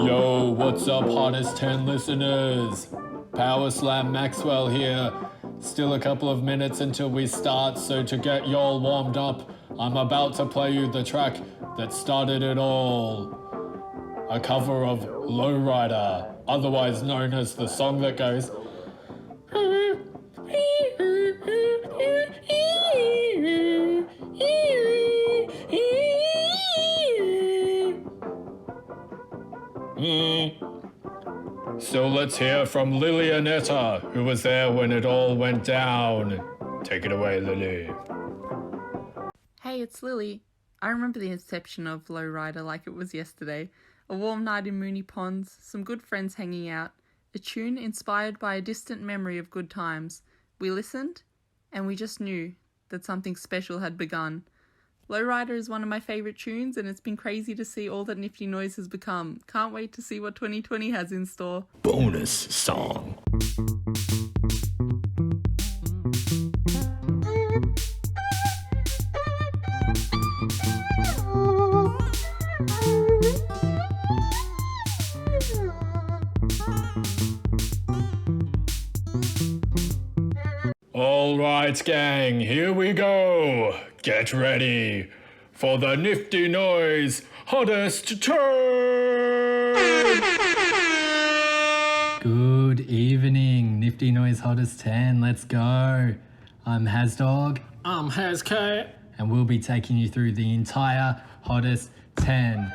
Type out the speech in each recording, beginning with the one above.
Yo, what's up, hottest 10 listeners? Power Slam Maxwell here. Still a couple of minutes until we start, so to get y'all warmed up, I'm about to play you the track that started it all. A cover of Lowrider, otherwise known as the song that goes. So let's hear from Lilianetta, who was there when it all went down. Take it away, Lily. Hey, it's Lily. I remember the inception of Lowrider like it was yesterday. A warm night in Moonee Ponds, some good friends hanging out, a tune inspired by a distant memory of good times. We listened, and we just knew that something special had begun. Lowrider is one of my favourite tunes, and it's been crazy to see all that Nifty Noise has become. Can't wait to see what 2020 has in store. Bonus song. Alright, gang, here we go. Get ready for the Nifty Noise hottest turn. Good evening, Nifty Noise hottest 10. Let's go. I'm Hasdog. I'm Hascat. And we'll be taking you through the entire hottest 10.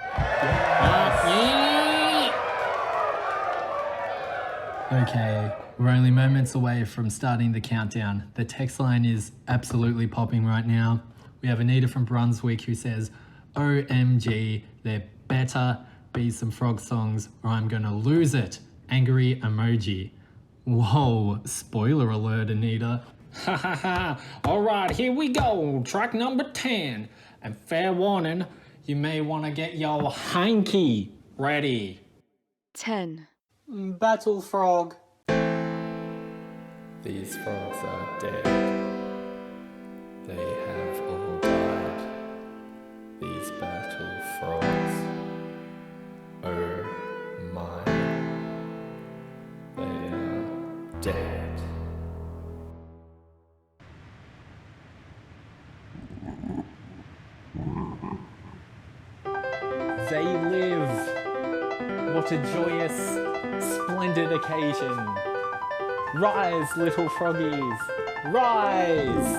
Okay, we're only moments away from starting the countdown. The text line is absolutely popping right now. We have Anita from Brunswick who says, OMG, there better be some frog songs or I'm gonna lose it. Angry emoji. Whoa, spoiler alert, Anita. Ha ha ha. Alright, here we go. Track number 10. And fair warning, you may want to get your hanky ready. 10. Battle Frog. These frogs are dead. They have all died. These battle frogs. Oh my. They are dead. They live. What a joyous, splendid occasion. Rise, little froggies. Rise!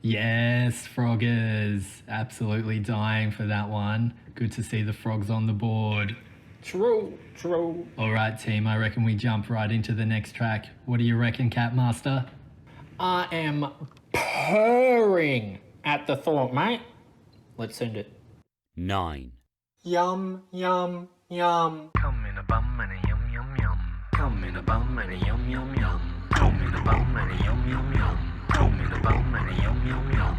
Yes, froggers. Absolutely dying for that one. Good to see the frogs on the board. True. All right, team, I reckon we jump right into the next track. What do you reckon, Catmaster? I am purring at the thought, mate. Let's send it. 9. Yum, yum, yum. Come in a bum and a yum yum yum. Come in a bum and a yum yum yum. Come in a bum and a yum yum yum. Come in a bum and a yum yum yum.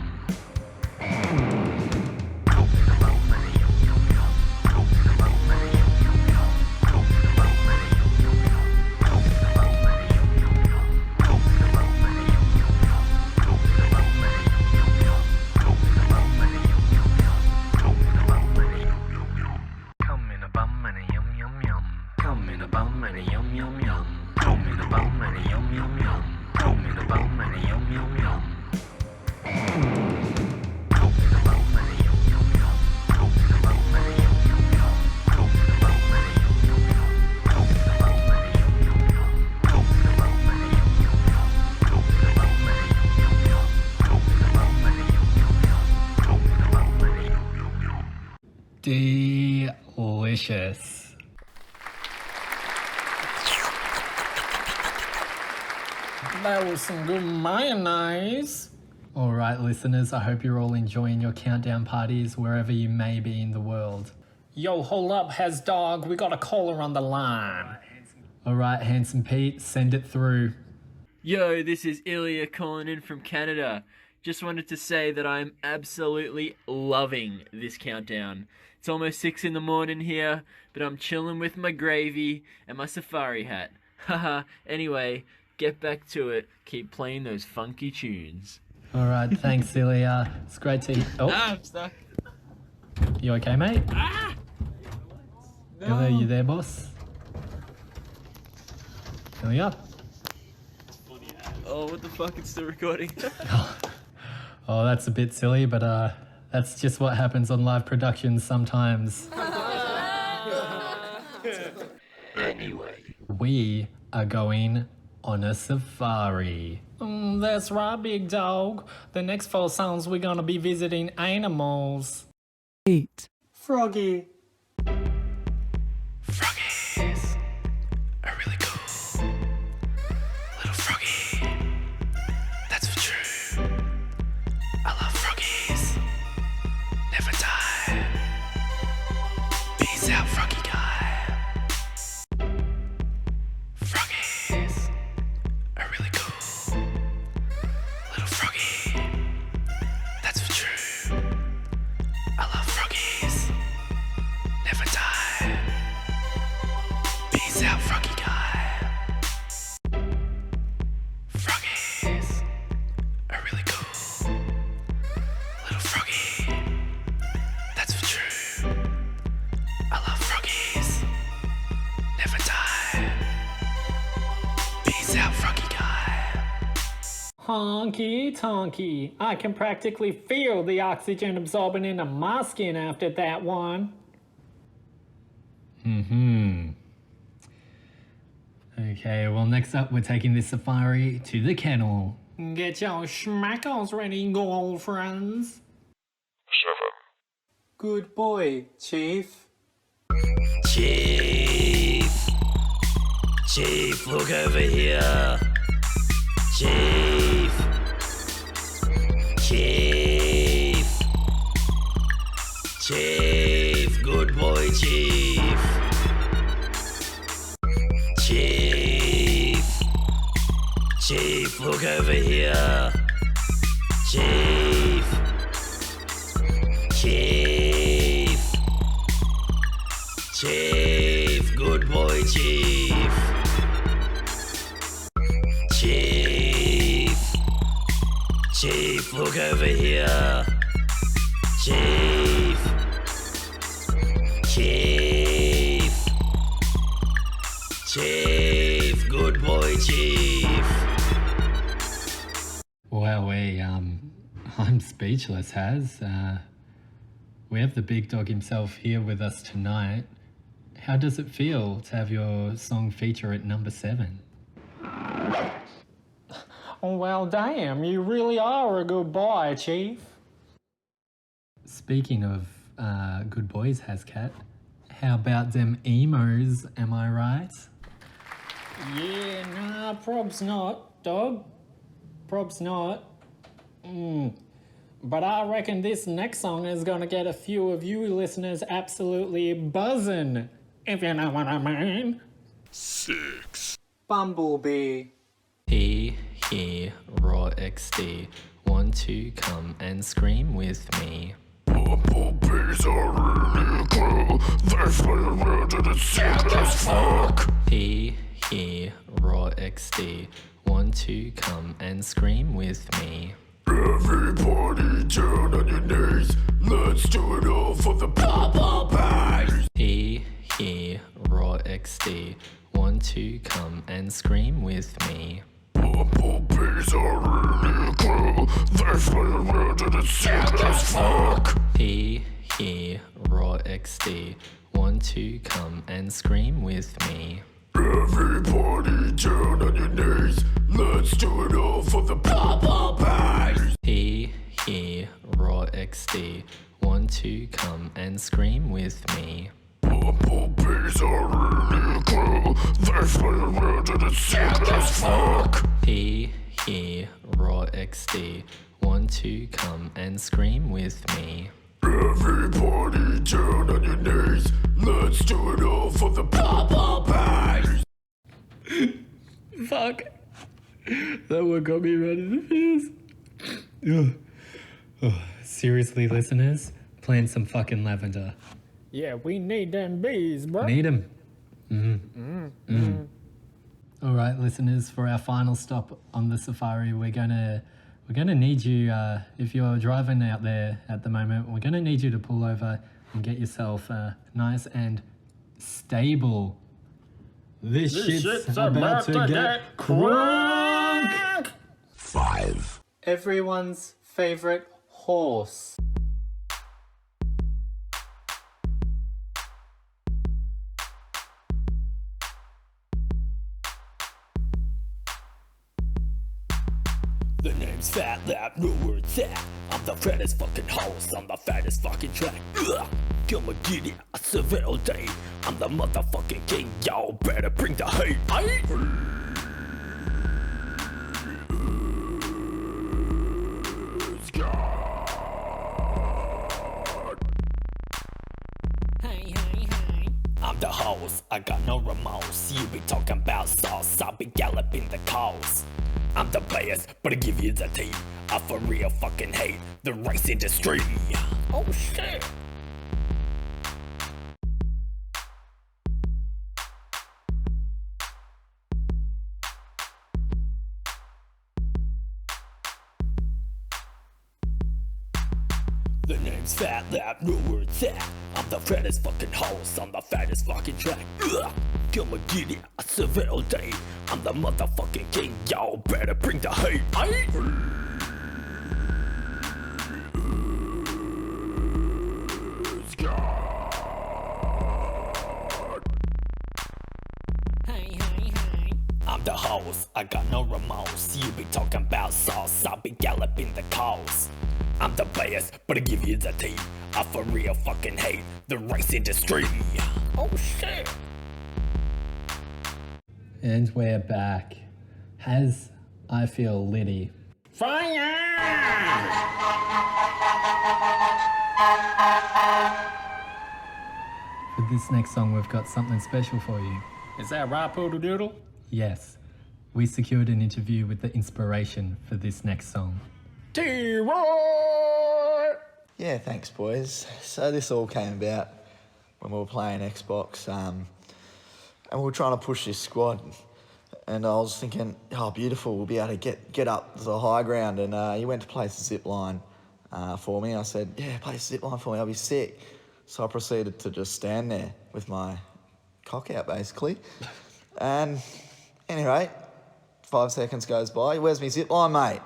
Delicious. That was some good mayonnaise. All right, listeners, I hope you're all enjoying your countdown parties wherever you may be in the world. Yo, hold up, Hasdog. We got a caller on the line. All right, Handsome Pete, send it through. Yo, this is Ilya calling in from Canada. Just wanted to say that I'm absolutely loving this countdown. It's almost 6 in the morning here, but I'm chilling with my gravy and my safari hat. Haha, anyway, get back to it. Keep playing those funky tunes. All right, thanks, Ilya. It's great to. Oh, I'm stuck. you okay, mate? Ilya, you there, boss? Ilya? Oh, what the fuck? It's still recording. Oh, that's a bit silly, but that's just what happens on live productions sometimes. Anyway. We are going on a safari. That's right, big dog. The next 4 songs we're gonna be visiting animals. 8, Froggy. Froggies are really cool. Little froggy, that's for true. I love froggies, never die. Peace out, froggy guy. Froggies are really cool. Little froggy, that's for true. I love froggies, never die. Peace out, froggy guy. Froggies are really cool. Little froggy, that's for true. I love froggies, never die. Peace out, froggy guy. Honky tonky. I can practically feel the oxygen absorbing into my skin after that one. Okay, well, next up, we're taking this safari to the kennel. Get your schmackles ready, gold friends. 7. Good boy, Chief. Chief. Chief, look over here. Chief. Chief. Chief, good boy, Chief. Chief. Chief, look over here. Chief. Chief. Chief, good boy, Chief. Chief. Chief, look over here. Chief. Chief. Chief, good boy, Chief. Well, I'm speechless, Haz. We have the big dog himself here with us tonight. How does it feel to have your song feature at number 7? Well, damn, you really are a good boy, Chief. Speaking of good boys, Hazcat, how about them emos, am I right? Yeah, nah, prob's not, dog. Prob's not. But I reckon this next song is gonna get a few of you listeners absolutely buzzing, if you know what I mean. 6. Bumblebee. He, raw XD, want to come and scream with me. Bumblebees are really cool. They fly around and it's sick as fuck. He, raw XD, want to come and scream with me. Everybody down on your knees. Let's do it all for the bumblebees. He, raw XD, want to come and scream with me. Bumblebees are really cool. They fly around and it's sick as fuck. He, raw XD, want to come and scream with me. Everybody down on your knees. Let's do it all for the bumblebees. He, raw XD, want to come and scream with me. Bumblebees are really cool. They fly around and it's sick as fuck. He, raw XD, want to come and scream with me. Everybody down on your knees. Let's do it all for the bumblebees. Fuck. That one got me right in the face. Seriously, listeners, plant some fucking lavender. Yeah, we need them bees, bro. Need 'em. All right, listeners, for our final stop on the safari, we're gonna need you. If you're driving out there at the moment, we're gonna need you to pull over and get yourself nice and stable. This shit's about to get crunk. 5. Everyone's favorite horse. The name's Fat Lab, know where it's at. I'm the fattest fucking horse on the fattest fucking track. Ugh. Come and get it, I survey all day. I'm the motherfucking king, y'all better bring the hate. I'm the host, I got no remorse. You be talking about sauce, I be galloping the coast. I'm the best, but I give you the tea. I for real fucking hate the race industry. Oh shit. The name's Fat Lab, know where it's at. I'm the fattest fucking horse on the fattest fucking track. Ugh. Come and get it, I survey all day. I'm the motherfucking king, y'all better bring the hate. I'm the host, I got no remorse. You be talking about sauce, I be galloping the coast. I'm the best, but I give you the tea. I for real fucking hate the race industry. Oh shit. And we're back. As I feel litty. Fire! For this next song, we've got something special for you. Is that right, Poodle Doodle? Yes, we secured an interview with the inspiration for this next song. T-Roy! Yeah, thanks, boys. So this all came about when we were playing Xbox, and we were trying to push this squad. And I was thinking, oh, beautiful, we'll be able to get up to the high ground. And he went to place the zip line for me. I said, yeah, place the zip line for me, I'll be sick. So I proceeded to just stand there with my cock out, basically. And anyway, 5 seconds goes by. Where's my zip line, mate?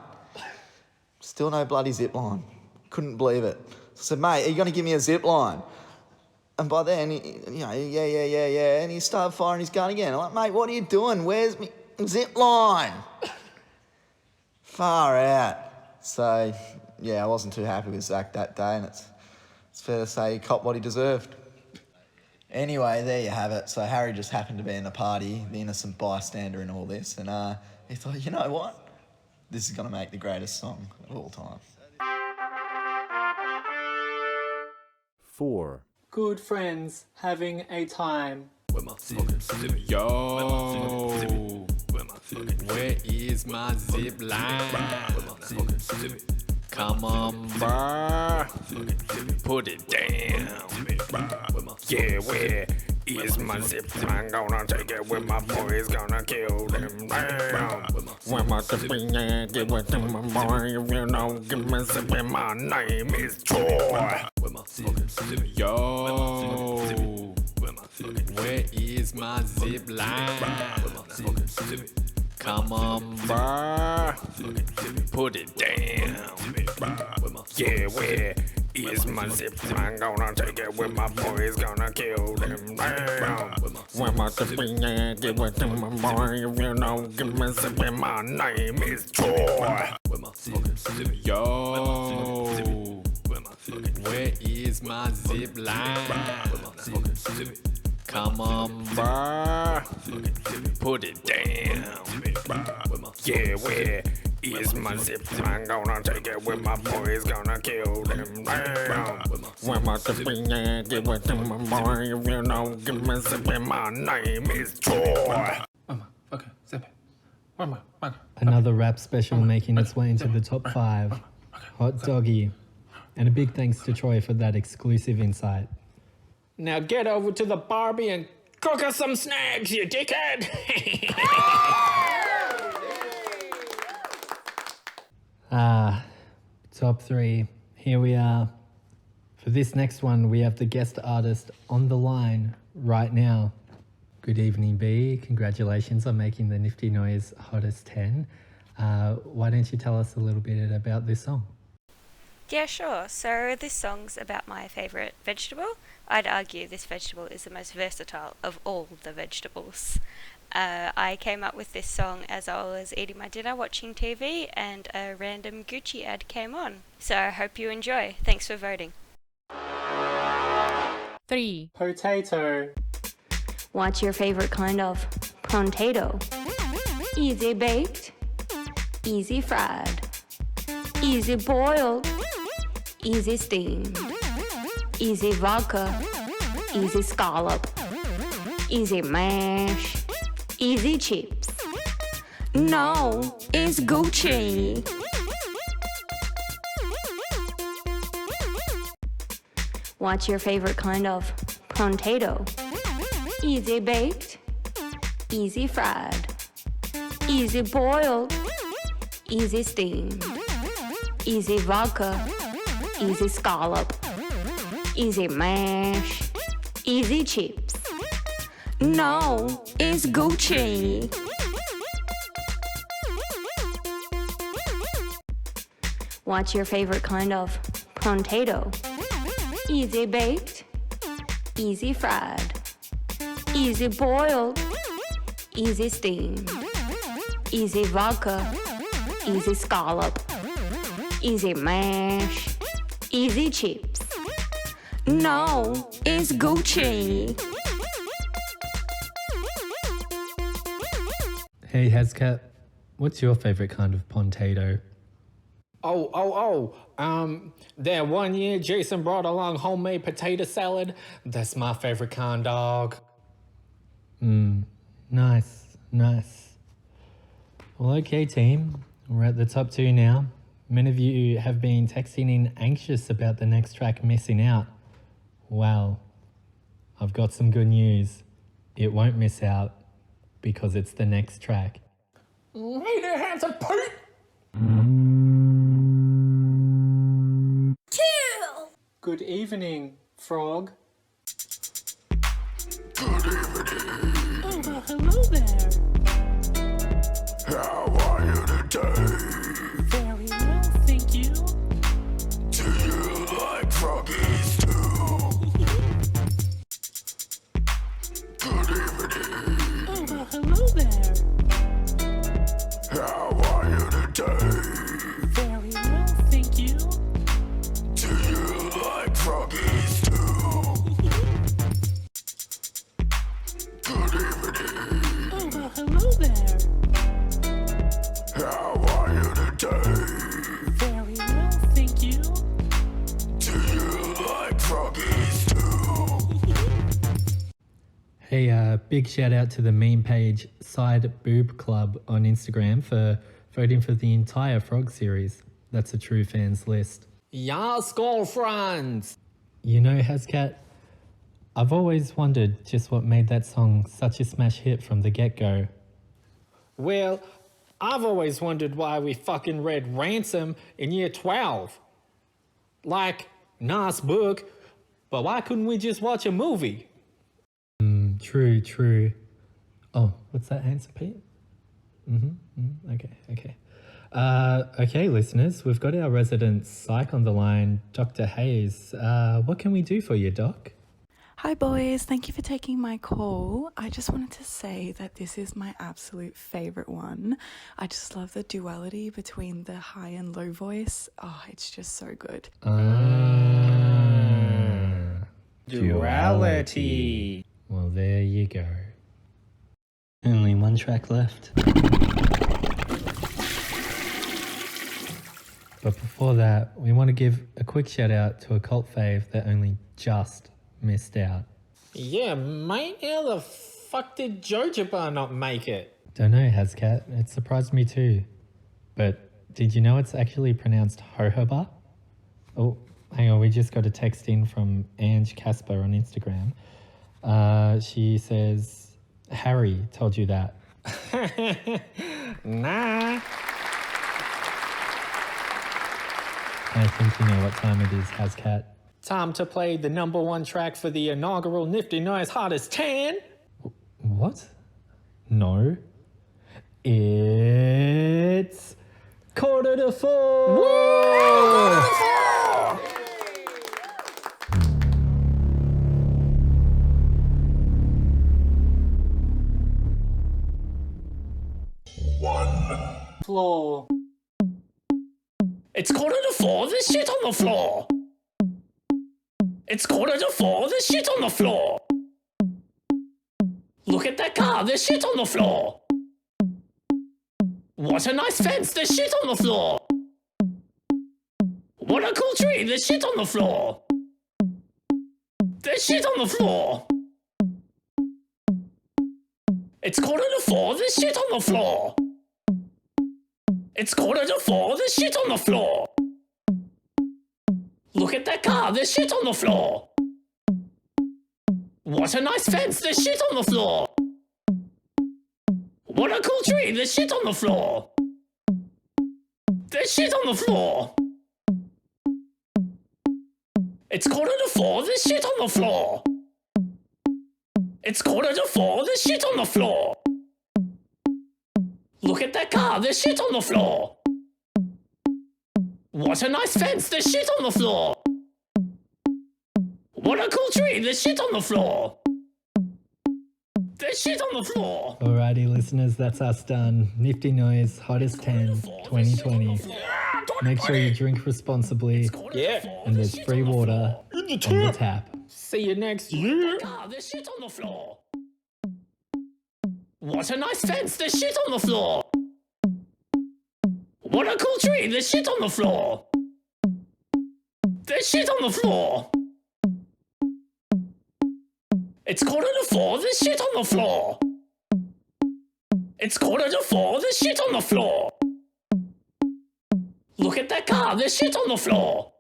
Still no bloody zip line. Couldn't believe it. So I said, mate, are you going to give me a zip line? And by then, yeah. And he started firing his gun again. I'm like, mate, what are you doing? Where's my zip line? Far out. So, yeah, I wasn't too happy with Zach that day, and it's fair to say he copped what he deserved. Anyway, there you have it. So Harry just happened to be in the party, the innocent bystander in all this, and he thought, you know what? This is going to make the greatest song of all time. 4. Good friends having a time. Yo! Where is my zip line? Come on, bruh. Put it down. Yeah, where is my zip line? Gonna take it with my boys, gonna kill them down. When my zip line, give it to my boy. If you know, give me zip line. My name is Troy. Yo! Where is my zip line? Come on, bruh. Put it down. Yeah, where is my zip line? Gonna take it with my boys, gonna kill them down. When my zip line, give it to my boy. If you know, give me zip line. My name is Troy. Yo! Where is my zip line? Come on, bruh. Put it down. Yeah, where is my zip line? Gonna take it with my boys, gonna kill them down. When my zip line, give it to my boy. If you know, give me zip line. My name is Troy. Okay, zip it. Another rap special making its way into the top 5. Hot Doggy. And a big thanks to Troy for that exclusive insight. Now get over to the Barbie and Cook us some snacks, you dickhead! Top 3. Here we are. For this next one, we have the guest artist on the line right now. Good evening, B. Congratulations on making the Nifty Noise Hottest 10. Why don't you tell us a little bit about this song? Yeah, sure. So this song's about my favourite vegetable. I'd argue this vegetable is the most versatile of all the vegetables. I came up with this song as I was eating my dinner watching TV and a random Gucci ad came on. So I hope you enjoy. Thanks for voting. 3. Potato. What's your favorite kind of potato? Easy baked, easy fried, easy boiled, easy steamed, easy vodka, easy scallop, easy mash, easy chips. No, it's Gucci. What's your favorite kind of potato? Easy baked, easy fried, easy boiled, easy steamed, easy vodka, easy scallop, easy mash, easy chips. No, it's Gucci. What's your favorite kind of potato? Easy baked, easy fried, easy boiled, easy steamed, easy vodka, easy scallop, easy mash, easy chips. No, it's Gucci. Hey, Hezcat, what's your favorite kind of potato? That one year Jason brought along homemade potato salad. That's my favorite kind, dog. Nice. Well, okay, team. We're at the top 2 now. Many of you have been texting in anxious about the next track missing out. Well, I've got some good news. It won't miss out because it's the next track. Hey there, handsome Pete! Good evening, Frog. Oh, well, hello there. How are you today? Very well, thank you. Do you like froggies too? Good evening. Oh, well, hello there. How are you today? Very well, thank you. Do you like froggies too? Good evening. Oh, well, hello there. How are you today? Very well, thank you. Do you like froggies too? Hey, big shout out to the meme page Side Boob Club on Instagram for voting for the entire Frog series. That's a true fans list. Yes, girlfriends! You know, Hezcat, I've always wondered just what made that song such a smash hit from the get-go. Well, I've always wondered why we fucking read Ransom in year 12. Like, nice book, but why couldn't we just watch a movie? True. Oh, what's that answer, Pete? Okay. Okay, listeners, we've got our resident psych on the line, Dr. Hayes. What can we do for you, Doc? Hi boys, thank you for taking my call. I just wanted to say that this is my absolute favourite one. I just love the duality between the high and low voice. Oh, it's just so good. Duality. Well, there you go. Only one track left. But before that, we want to give a quick shout out to a cult fave that only just missed out. Yeah, mate, how the fuck did Jojoba not make it? Don't know, Hezcat. It surprised me too. But did you know it's actually pronounced Jojoba? Oh, hang on, we just got a text in from Ange Casper on Instagram. She says, Harry told you that. Nah. I think you know what time it is, Hazcat. Time to play the #1 track for the inaugural Nifty Noise Hottest 10. What? No. It's 3:45. Floor. It's 3:45, there's shit on the floor. It's 3:45, there's shit on the floor. Look at that car, there's shit on the floor. What a nice fence, there's shit on the floor. What a cool tree, there's shit on the floor. There's shit on the floor. It's 3:45, there's shit on the floor. It's 3:45, there's shit on the floor. Look at that car, there's shit on the floor. What a nice fence, there's shit on the floor. What a cool tree, there's shit on the floor. There's shit on the floor. It's 3:45, there's shit on the floor. It's 3:45, there's shit on the floor. Look at that car, there's shit on the floor. What a nice fence, there's shit on the floor. What a cool tree, there's shit on the floor. There's shit on the floor. Alrighty, listeners, that's us done. Nifty Noise, Hottest 10, 2020. Make sure you drink responsibly. Yeah. And there's free water on the tap. See you next year. Car, there's shit on the floor. What a nice fence, there's shit on the floor. What a cool tree, there's shit on the floor. There's shit on the floor. It's 3:45, there's shit on the floor. It's 3:45, there's shit on the floor. Look at that car, there's shit on the floor.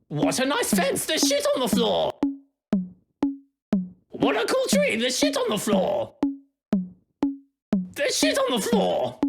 What a nice fence, there's shit on the floor. What a cool tree, there's shit on the floor. There's shit on the floor.